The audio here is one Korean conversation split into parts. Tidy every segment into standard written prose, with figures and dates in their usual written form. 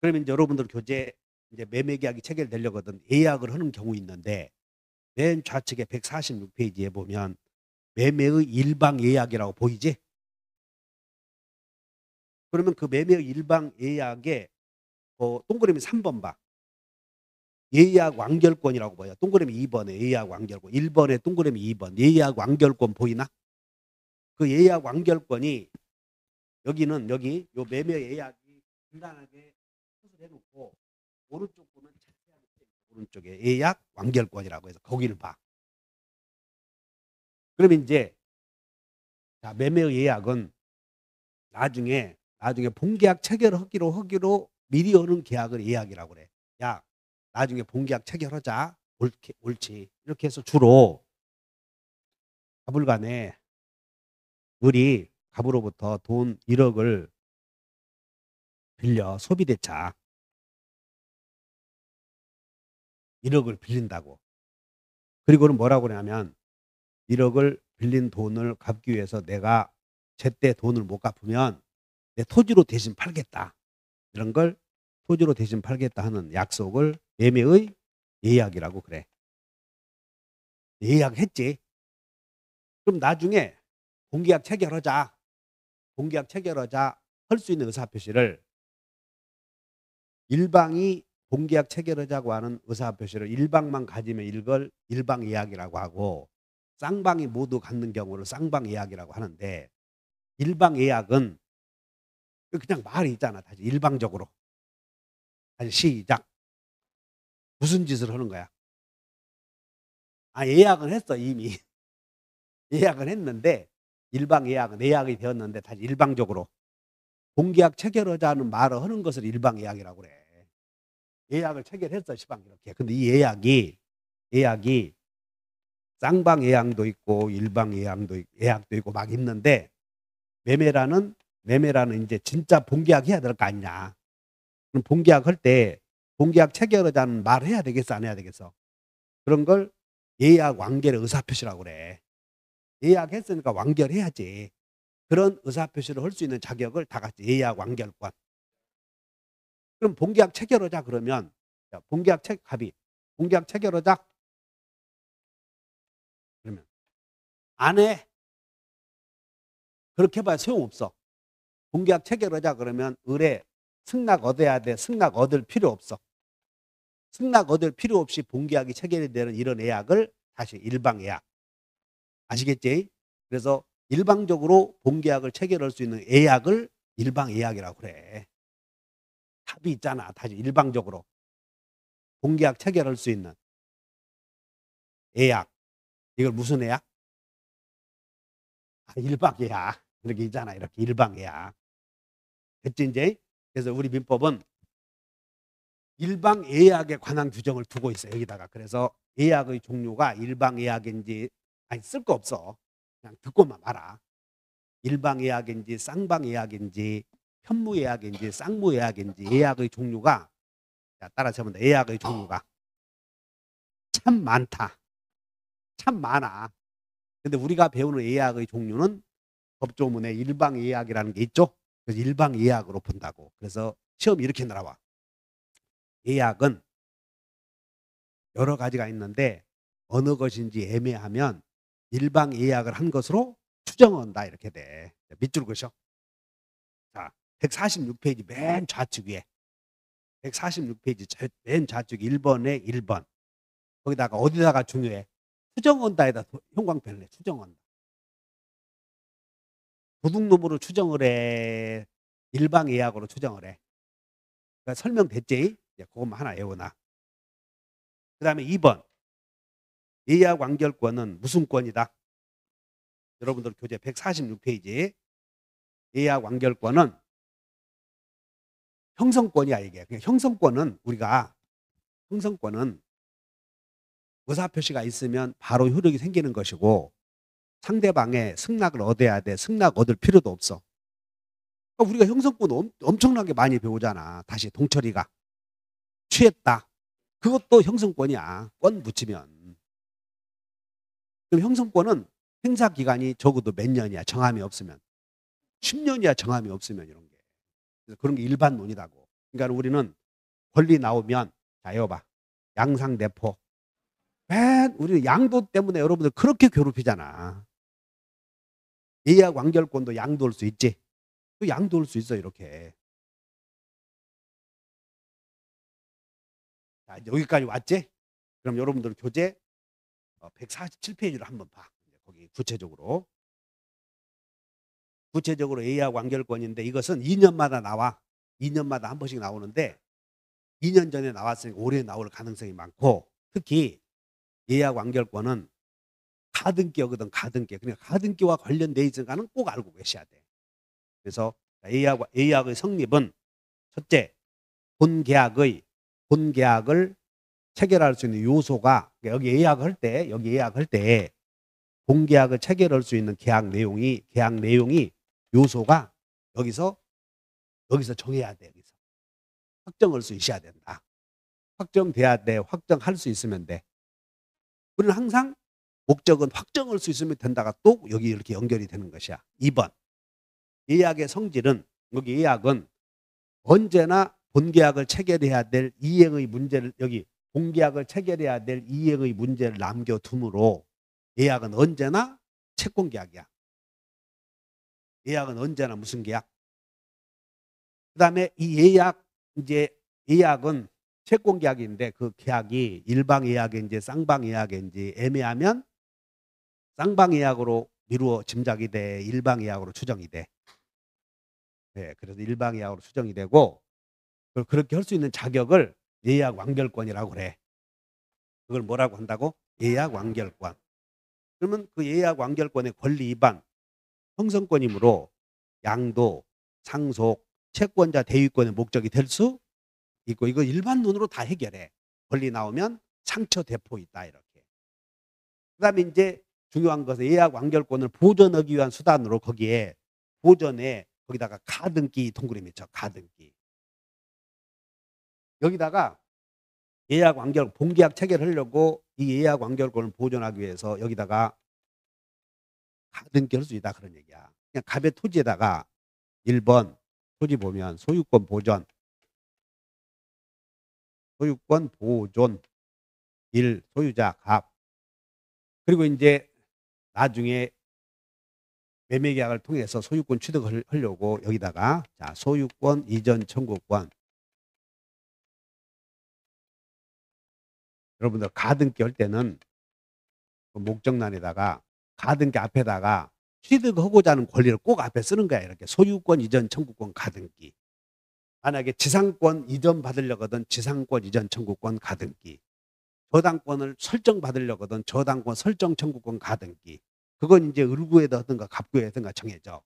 그러면 이제 여러분들 교재 이제 매매 계약이 체결되려거든 예약을 하는 경우 있는데 맨 좌측에 146 페이지에 보면 매매의 일방 예약이라고 보이지? 그러면 그 매매의 일방 예약에 동그라미 3번 봐. 예약 완결권이라고 보여. 동그라미 2 번에 예약 완결권. 1 번에 동그라미 2 번. 예약 완결권 보이나? 그 예약 완결권이 여기는 여기 요 매매 예약이 간단하게 표시를 해 놓고 오른쪽 보면 자세하게 써 있어. 오른쪽에 예약 완결권이라고 해서 거기를 봐. 그러면 인제 자 매매 예약은 나중에 본계약 체결하기로 미리 하는 계약을 예약이라고 그래. "야 나중에 본계약 체결하자." 옳지. 이렇게 해서 주로 가불간에 을이 갑으로부터 돈 1억을 빌려 소비대차 1억을 빌린다고. 그리고는 뭐라고 그러냐면 1억을 빌린 돈을 갚기 위해서 내가 제때 돈을 못 갚으면 내 토지로 대신 팔겠다. 이런 걸 토지로 대신 팔겠다 하는 약속을 매매의 예약이라고 그래. 예약했지. 그럼 나중에 본계약 체결하자. 본계약 체결하자 할 수 있는 의사표시를 일방이 본계약 체결하자고 하는 의사표시를 일방만 가지면 이걸 일방 예약이라고 하고 쌍방이 모두 갖는 경우를 쌍방 예약이라고 하는데 일방 예약은 그냥 말이 있잖아. 다시 일방적으로. 다시 시작. 무슨 짓을 하는 거야? 예약은 했어 이미. 예약은 했는데 일방 예약은 예약이 되었는데 다시 일방적으로 본계약 체결하자는 말을 하는 것을 일방 예약이라고 그래. 예약을 체결했어 시방 이렇게. 근데 이 예약이 쌍방 예약도 있고 일방 예약도 있고 막 있는데 매매라는 인제 진짜 본계약 해야 될 거 아니냐. 그럼 본계약 할 때 본계약 체결하자는 말을 해야 되겠어 안 해야 되겠어? 그런 걸 예약 완결의 의사표시라고 그래. 예약했으니까 완결해야지. 그런 의사표시를 할 수 있는 자격을 다 갖지 예약 완결권. 그럼 본계약 체결하자 그러면 자 갑이 본계약 체결하자 그러면 안 해. 그렇게 해 봐야 소용없어. 본계약 체결하자 그러면 을에 승낙 얻어야 돼. 승낙 얻을 필요 없어. 승낙 얻을 필요 없이 본계약이 체결이 되는 이런 예약을 다시 일방 예약. 아시겠지? 그래서 일방적으로 본계약을 체결할 수 있는 예약을 일방 예약이라고 그래. 답이 있잖아. 다시 일방적으로 본계약 체결할 수 있는 예약. 이걸 무슨 예약? 일방 예약. 이렇게 있잖아. 이렇게 일방 예약. 됐지 인제? 그래서 우리 민법은 일방 예약에 관한 규정을 두고 있어요. 여기다가. 그래서 예약의 종류가 일방 예약인지 쓸 거 없어. 그냥 듣고만 봐라. 일방 예약인지 쌍방 예약인지 편무 예약인지 쌍무 예약인지 예약의 종류가 자 따라 적으면 예약의 종류가 참 많다. 참 많아. 근데 우리가 배우는 예약의 종류는 법조문에 일방 예약이라는 게 있죠. 그래서 일방 예약으로 본다고. 그래서 시험이 이렇게 나와. 예약은 여러 가지가 있는데 어느 것인지 애매하면 일방 예약을 한 것으로 추정한다 이렇게 돼. 밑줄 그으셔. 자 146 페이지 맨 좌측 위에 146 페이지 맨 좌측 1 번에 1 번. 거기다가 어디다가 중요해? 추정한다에다 형광펜을 해. 추정한다. 도둑놈으로 추정을 해. 일방 예약으로 추정을 해. 그러니까 설명됐지? 이제 그것만 하나 외워놔. 그다음에 2 번. 예약 완결권은 무슨 권이다? 여러분들 교재 146 페이지. 예약 완결권은 형성권이야 이게. 그러니까 형성권은 의사표시가 있으면 바로 효력이 생기는 것이고 상대방의 승낙을 얻어야 돼. 승낙 얻을 필요도 없어. 그러니까 우리가 형성권 엄청나게 많이 배우잖아. 다시 동철이가. 취했다. 그것도 형성권이야. 권 붙이면. 그럼 형성권은 행사 기간이 적어도 몇 년이야. 정함이 없으면. 10년이야 정함이 없으면 이런 게. 그래서 그런 게 일반론이라고. 그러니까 우리는 권리 나오면 자 이거 봐. 양상대포. 우리는 양도 때문에 여러분들 그렇게 괴롭히잖아. 예약 완결권도 양도할 수 있지. 또 양도할 수 있어 이렇게. 자 여기까지 왔지? 그럼 여러분들 교재 147페이지를 한번 봐. 거기 구체적으로 예약 완결권인데 이것은 2년마다 나와. 2년마다 한 번씩 나오는데 2년 전에 나왔으니까 올해 나올 가능성이 많고 특히 예약 완결권은 가등기거든. 가등기. 그러니까 가등기와 관련돼 있으니까는 꼭 알고 계셔야 돼. 그래서 예약의 성립은 첫째 본계약을 체결할 수 있는 요소가 여기 예약할 때 본계약을 체결할 수 있는 계약 내용이 요소가 여기서 정해야 돼. 여기서 확정할 수 있어야 된다. 확정돼야 돼. 확정할 수 있으면 돼. 우리는 항상 목적은 확정할 수 있으면 된다가 또 여기 이렇게 연결이 되는 것이야. 2번 예약의 성질은 여기 예약은 언제나 본계약을 체결해야 될 이행의 문제를 여기 본계약을 체결해야 될 이행의 문제를 남겨두므로 예약은 언제나 채권계약이야. 예약은 언제나 무슨 계약? 그다음에 이 예약은 채권계약인데 그 계약이 일방예약인지 쌍방예약인지 애매하면 쌍방예약으로 미루어 짐작이 돼. 일방예약으로 추정이 돼. 네, 그래서 일방예약으로 추정이 되고 그렇게 할 수 있는 자격을 예약 완결권이라고 그래. 그걸 뭐라고 한다고? 예약 완결권. 그러면 그 예약 완결권의 권리 위반 형성권이므로 양도, 상속, 채권자 대위권의 목적이 될 수 있고 이거 일반 논으로 다 해결해. 권리 나오면 상처 대포 있다 이렇게. 그다음에 이제 중요한 것은 예약 완결권을 보존하기 위한 수단으로 거기에 보존에 거기다가 가등기 동그라미 쳐. 가등기. 여기다가 예약 완결 본계약 체결하려고 이 예약 완결권을 보존하기 위해서 여기다가 가등기 할 수 있다 그런 얘기야. 그냥 갑의 토지에다가 1번 토지 보면 소유권 보존 1 소유자 갑 그리고 이제 나중에 매매계약을 통해서 소유권 취득을 하려고 여기다가 자 소유권 이전 청구권 여러분들 가등기 할 때는 그 목적란에다가 가등기 앞에다가 취득하고자 하는 권리를 꼭 앞에 쓰는 거야. 이렇게 소유권 이전 청구권 가등기. 만약에 지상권 이전 받으려거든 지상권 이전 청구권 가등기. 저당권을 설정 받으려거든 저당권 설정 청구권 가등기. 그건 이제 을구에다 하든가 갑구에 하든가 정해져.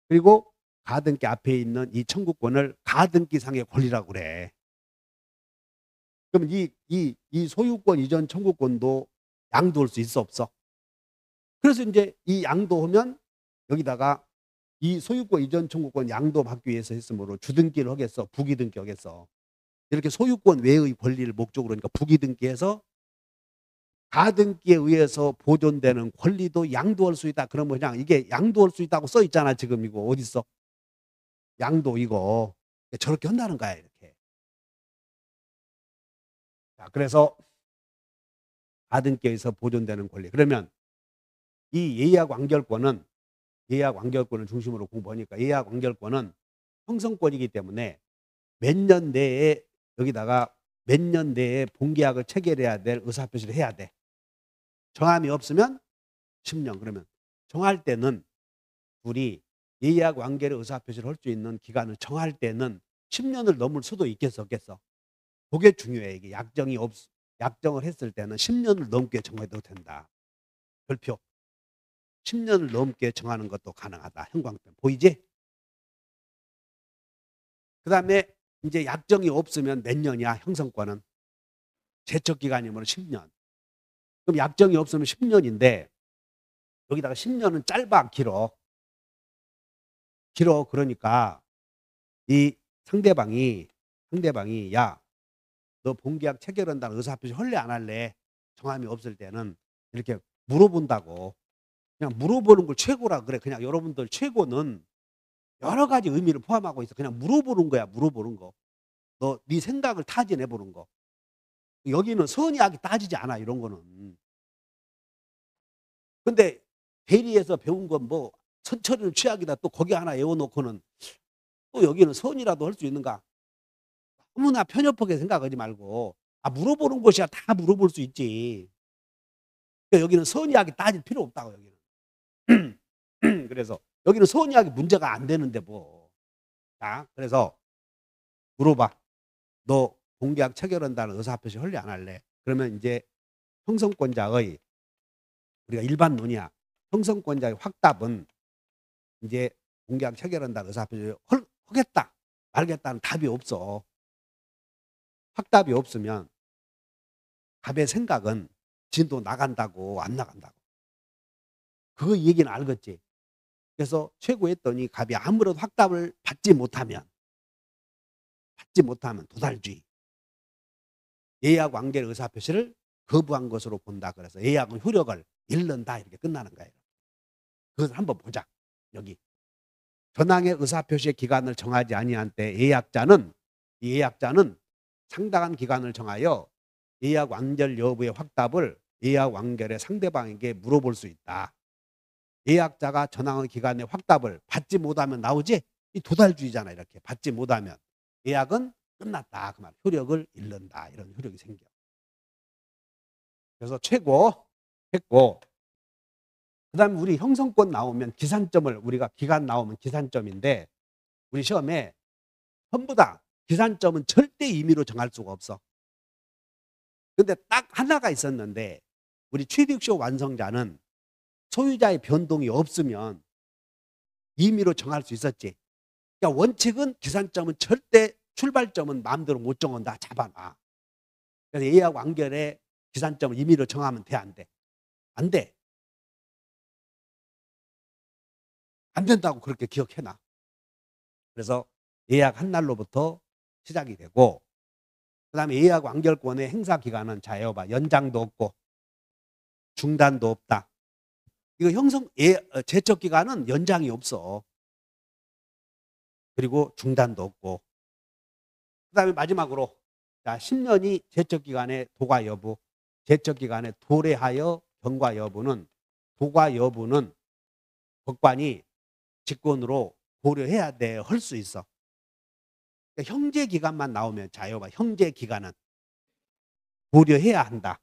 그리고 가등기 앞에 있는 이 청구권을 가등기상의 권리라고 그래. 그럼 이 소유권 이전 청구권도 양도할 수 있어 없어? 그래서 이제 이 양도하면 여기다가 이 소유권 이전 청구권 양도 받기 위해서 했으므로 주등기를 하겠어 부기등기 하겠어. 이렇게 소유권 외의 권리를 목적으로 하니까 부기등기해서 가등기에 의해서 보존되는 권리도 양도할 수 있다. 그러면 그냥 이게 양도할 수 있다고 써 있잖아. 지금 이거 어디 있어? 양도 이거 저렇게 한다는 거야. 이렇게. 자, 그래서 가등기에 의해서 보존되는 권리. 그러면 이 예약 완결권을 중심으로 공부하니까 예약 완결권은 형성권이기 때문에 몇 년 내에 여기다가 몇 년 내에 본계약을 체결해야 될 의사표시를 해야 돼. 정함이 없으면 10년. 그러면 정할 때는 둘이 예약 완결의 의사표시를 할 수 있는 기간을 정할 때는 10년을 넘을 수도 있겠어 없겠어? 그게 중요해. 이게 약정을 했을 때는 10년을 넘게 정해도 된다. 별표. 10년을 넘게 정하는 것도 가능하다. 형광펜 보이지? 그 다음에 이제 약정이 없으면 몇 년이야 형성권은? 제척기간이면 10년. 그럼 약정이 없으면 10년인데 여기다가 10년은 짧아 길어. 그러니까 이 상대방이 야 너 본계약 체결한다는 의사표시 할래 안 할래? 정함이 없을 때는 이렇게 물어본다고. 그냥 물어보는 걸 최고라 그래. 그냥 여러분들 최고는 여러 가지 의미를 포함하고 있어. 그냥 물어보는 거야. 물어보는 거. 너 네 생각을 타진해 보는 거. 여기는 선의악이 따지지 않아 이런 거는. 근데 대리에서 배운 건 뭐 선처리는 취약이다 또 거기 하나 외워 놓고는 또 여기는 선이라도 할 수 있는가? 너무나 편협하게 생각하지 말고 물어보는 것이야 다 물어볼 수 있지. 그러니까 여기는 선의악이 따질 필요 없다고 여기는. 그래서 여기는 선의악이 문제가 안 되는데 뭐. 자, 그래서 물어봐. 너 공계약 체결한다는 의사표시 할래 안 할래? 그러면 이제 형성권자의 우리가 일반 논의야. 형성권자의 확답은 이제 공계약 체결한다는 의사표시 하겠다 말겠다는 답이 없어. 확답이 없으면 갑의 생각은 진도 나간다고 안 나간다고. 그 얘기는 알겠지. 그래서 최고했더니 갑이 아무런 확답을 받지 못하면 도달주의. 예약 완결 의사표시를 거부한 것으로 본다. 그래서 예약은 효력을 잃는다. 이렇게 끝나는 거예요. 그것을 한번 보자. 여기. 전항의 의사표시의 기간을 정하지 아니한 때 예약자는 상당한 기간을 정하여 예약 완결 여부의 확답을 예약 완결의 상대방에게 물어볼 수 있다. 예약자가 전항의 기간의 확답을 받지 못하면 나오지? 이 도달주의잖아. 이렇게 받지 못하면 예약은 끝났다. 그 말. 효력을 잃는다. 이런 효력이 생겨. 그래서 최고 했고, 그 다음에 우리 형성권 나오면 기산점을 우리가 기간 나오면 기산점인데 우리 시험에 전부 다 기산점은 절대 임의로 정할 수가 없어. 근데 딱 하나가 있었는데 우리 취득쇼 완성자는 소유자의 변동이 없으면 임의로 정할 수 있었지. 그러니까 원칙은 기산점은 절대 출발점은 마음대로 못 정한다. 잡아놔. 그래서 예약 완결에 기산점을 임의로 정하면 돼, 안 돼? 안 돼. 안 된다고 그렇게 기억해놔. 그래서 예약 한 날로부터 시작이 되고 그 다음에 예약 완결권의 행사 기간은 자 여봐 연장도 없고 중단도 없다. 이거 제척 기간은 연장이 없어. 그리고 중단도 없고 그 다음에 마지막으로 자 10년이 제척 기간의 도과 여부 제척 기간에 도래하여 경과 여부는 도과 여부는 법관이 직권으로 고려해야 돼. 할 수 있어. 그러니까 형제 기간만 나오면 자 여봐 형제 기간은 고려해야 한다.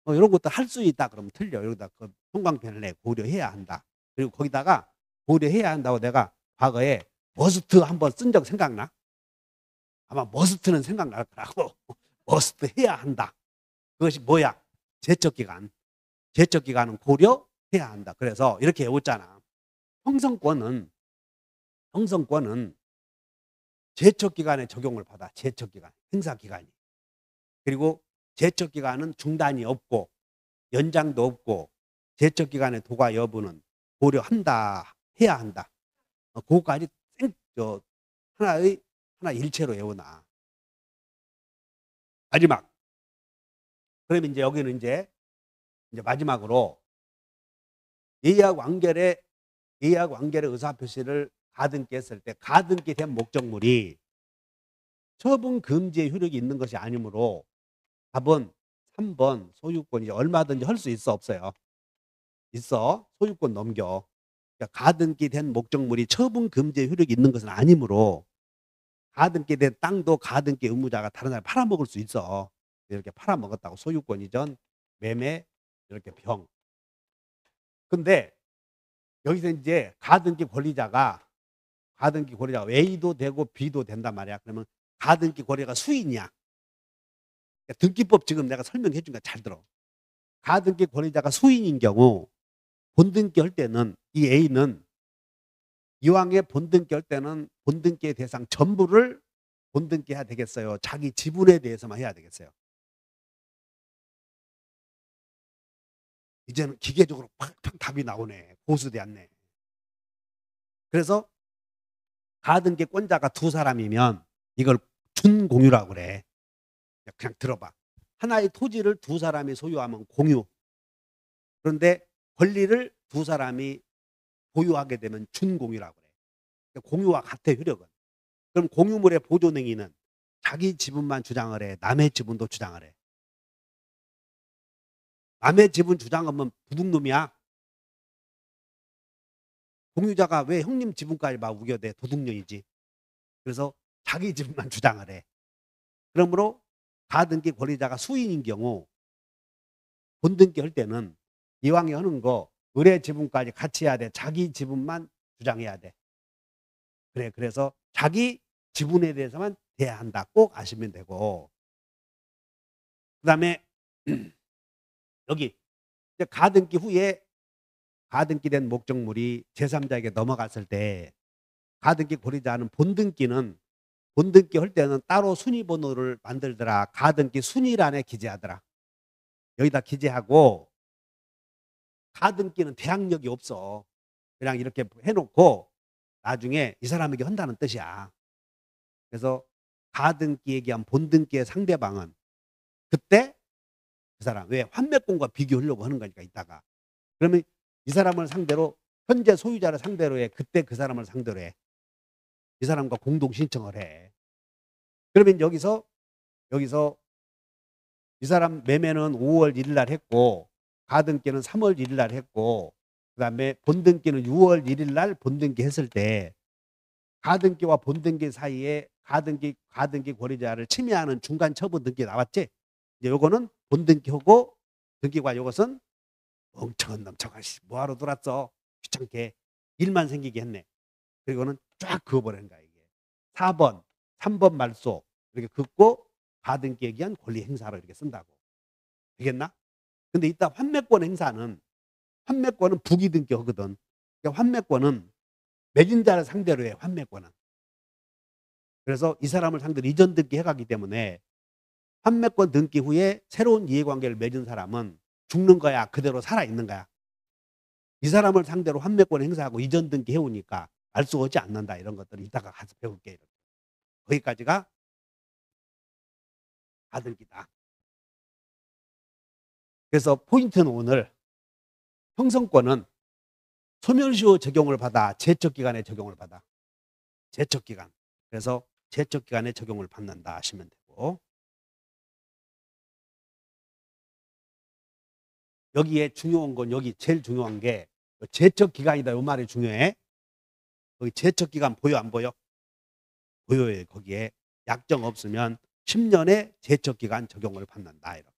이런 것도 할 수 있다 그러면 틀려. 여기다 그 형광펜을 내 고려해야 한다. 그리고 거기다가 고려해야 한다고 내가 과거에 머스트 한번 쓴 적 생각나? 아마 머스트는 생각날 거라고. 머스트 해야 한다. 그것이 뭐야? 제척 기간. 제척 기간은 고려해야 한다. 그래서 이렇게 외웠잖아. 형성권은 제척 기간에 적용을 받아. 제척 기간, 행사 기간이. 그리고 제척 기간은 중단이 없고 연장도 없고 제척 기간의 도과 여부는 고려한다. 해야 한다. 그거까지 하나 일체로 외워놔. 마지막. 그러면 이제 여기는 이제 마지막으로 예약 완결의 의사표시를 가등기 했을 때 가등기 된 목적물이 처분 금지의 효력이 있는 것이 아니므로 답은 3번 소유권이 얼마든지 할 수 있어 없어요? 있어. 소유권 넘겨. 그러니까 가등기 된 목적물이 처분 금지의 효력이 있는 것은 아니므로 가등기 된 땅도 가등기 의무자가 다른 사람이 팔아먹을 수 있어. 이렇게 팔아먹었다고 소유권 이전, 매매, 이렇게 병. 근데 여기서 이제 가등기 권리자가 A도 되고 B도 된단 말이야. 그러면 가등기 권리가 수인이야. 그러니까 등기법 지금 내가 설명해 준 거 잘 들어. 가등기 권리자가 수인인 경우 본등기 할 때는 이 A는 이왕에 본등기 할 때는 본등기의 대상 전부를 본등기 해야 되겠어요? 자기 지분에 대해서만 해야 되겠어요? 이제는 기계적으로 팍팍 답이 나오네. 고수되었네. 그래서 가등기권자가 두 사람이면 이걸 준공유라고 그래. 그냥 들어봐. 하나의 토지를 두 사람이 소유하면 공유. 그런데 권리를 두 사람이 보유하게 되면 준공유라고 그래. 공유와 같아 효력은. 그럼 공유물의 보존행위는 자기 지분만 주장을 해. 남의 지분도 주장을 해. 남의 지분 주장하면 도둑놈이야. 공유자가 왜 형님 지분까지 막 우겨대? 도둑년이지. 그래서 자기 지분만 주장을 해. 그러므로 가등기 권리자가 수인인 경우 본등기 할 때는 이왕에 하는 거 의뢰 지분까지 같이 해야 돼. 자기 지분만 주장해야 돼. 그래. 그래서 자기 지분에 대해서만 돼야 한다. 꼭 아시면 되고. 그다음에 여기 이제 가등기 후에 가등기된 목적물이 제3자에게 넘어갔을 때 가등기 권리자는 본등기 할 때는 따로 순위번호를 만들더라. 가등기 순위란에 기재하더라. 여기다 기재하고 가등기는 대항력이 없어. 그냥 이렇게 해놓고 나중에 이 사람에게 한다는 뜻이야. 그래서 가등기에 기한 본등기의 상대방은 그때 그 사람 왜 환매권과 비교하려고 하는 거니까 이따가. 그러면 이 사람을 상대로 현재 소유자를 상대로 해. 그때 그 사람을 상대로 해. 이 사람과 공동 신청을 해. 그러면 여기서 이 사람 매매는 5월 1일 날 했고 가등기는 3월 1일 날 했고 그다음에 본등기는 6월 1일 날 본등기 했을 때 가등기와 본등기 사이에 가등기 권리자를 침해하는 중간 처분 등기 나왔지? 이제 요거는 본등기하고 등기과 요것은 멍청한 놈 저거 뭐하러 돌았어? 귀찮게 일만 생기게 했네. 그리고는 쫙 그어버리는 거야 이게. 4번, 3번 말소 이렇게 긋고 가등기에 기한 권리 행사로 이렇게 쓴다고. 되겠나? 근데 이따 환매권 행사는 환매권은 부기등기 하거든. 그러니까 환매권은 매진자를 상대로 해. 환매권은. 그래서 이 사람을 상대로 이전 등기 해가기 때문에 환매권 등기 후에 새로운 이해관계를 맺은 사람은 죽는 거야? 그대로 살아있는 거야? 이 사람을 상대로 환매권 행사하고 이전 등기 해오니까 알 수 없지 않는다. 이런 것들을 이따가 가서 배울게. 거기까지가 가등기다. 그래서 포인트는 오늘 형성권은 소멸시효 적용을 받아 제척기간에 적용을 받아. 제척기간. 그래서 제척기간에 적용을 받는다 하시면 되고 여기에 중요한 건 여기 제일 중요한 게 제척기간이다. 이 말이 중요해. 거기 제척기간 보여 안 보여? 보여요. 거기에 약정 없으면 10년의 제척기간 적용을 받는다. 이렇게.